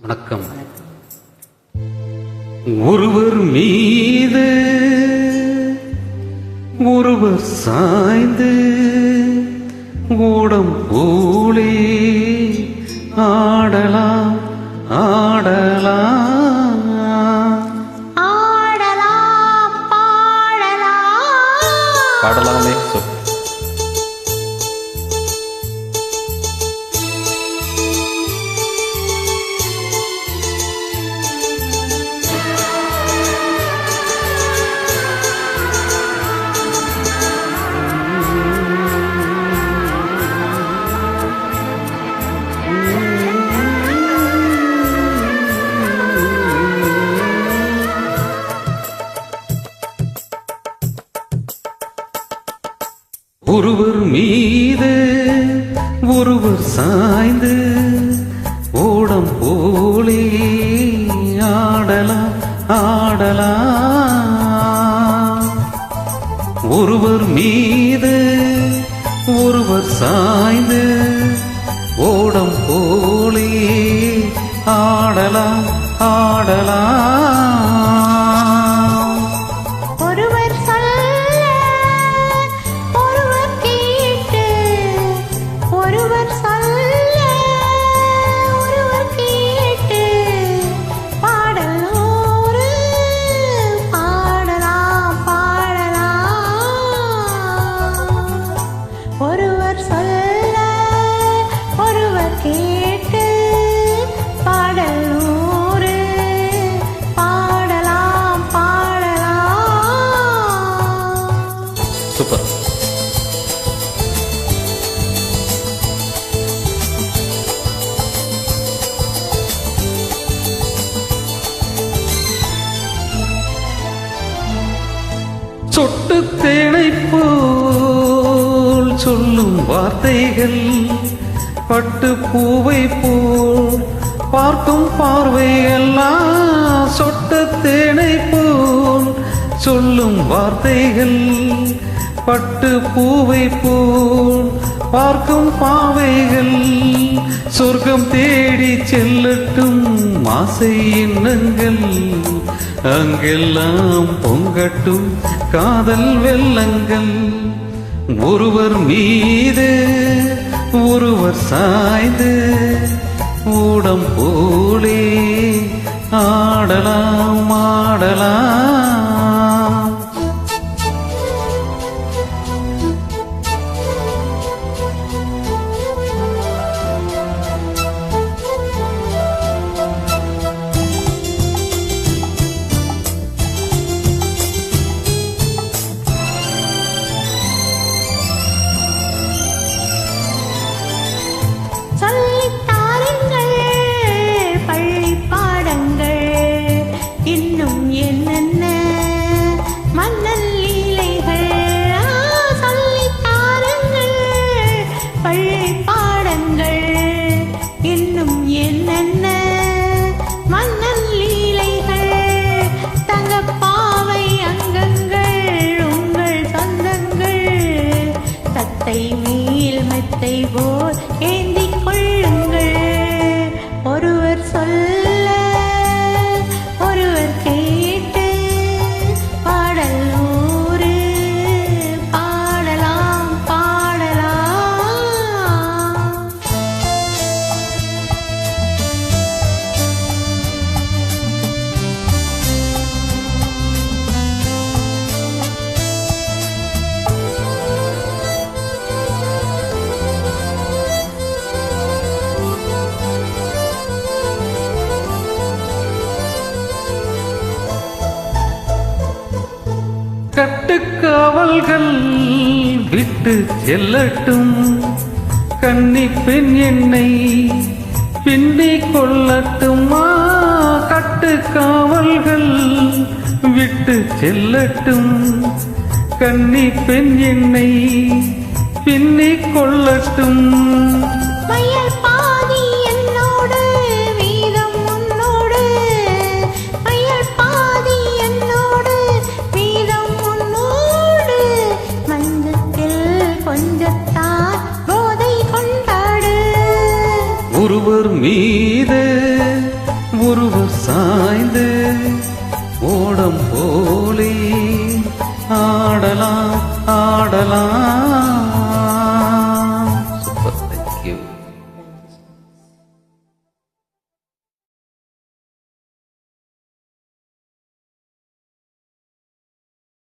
வணக்கம். ஒருவர் மீது ஒருவர் சாய்ந்து ஓடம் போலே ஆடலாம் ஆடலாம் ஆடலாம் பாடலாமே சொல். ஒருவர் மீது ஒருவர் சாய்ந்து ஓடம் போலே ஆடலாம் ஆடலாம். ஒருவர் மீது ஒருவர் சாய்ந்து ஓடம் போலே ஆடலாம் ஆடலாம். ஒருவர் சொல்ல ஒருவர் கேட்டு ஒருவர் சொல்ல ஒருவர் கேட்டு பாடலோரு பாடலாம் பாடலாம். ஒருவர் சொல்ல ஒருவர் கேட்டு பாடலோரு பாடலாம் பாடலாம். சூப்பர். சொட்டு தேனை போல் சொல்லும் வார்த்தைகள் பட்டு பூவை போல் பார்க்கும் பார்வையெல்லாம். சொட்டு தேனை போல் சொல்லும் வார்த்தைகள் பட்டு பூவை போல் பார்க்கும் பாவைகள். சொர்க்கம் தேடி செல்லட்டும் ஆசை எண்ணங்கள், அங்கெல்லாம் பொங்கட்டும் காதல் வெள்ளங்கள். ஒருவர் மீது ஒருவர் சாய்ந்து ஊடம் போலே ஆடலாம் ஆடலாம். சொல்லித் தாருங்கள் பள்ளிப் பாடங்கள், இன்னும் என்னென்ன மன்னன் லீலைகள். சொல்லித் தாருங்கள் பள்ளிப் பாடங்கள், இன்னும் என்னென்ன மன்னன் லீலைகள். தங்கப்பாவை அங்கங்கள் உங்கள் சொந்தங்கள், தத்தை மேல் மெத்தை போல் ஏந்திக் கொள்ளுங்கள். ஒருவர் சொல்ல ஒருவர் கேட்டு பாடலோரு பாடலாம் பாடலாம். கட்டுக்காவல்கள் விட்டு செல்லட்டும், கன்னி பெண் என்னை பின்னிக் கொள்ளட்டுமா. கட்டுக்காவல்கள் விட்டு செல்லட்டும், கன்னி பெண் என்னை பின்னிக் கொள்ளட்டும். மயல் பாதி என்னோடு மீதம் உன்னோடு, மயல் பாதி என்னோடு மீதம் உன்னோடு. மஞ்சத்தில் கொஞ்சத்தான் போதை கொண்டாடு. ஒருவர் மீது ஒருவர் சாய்ந்து ஓடம் போலே ஆடலாம் ஆடலாம்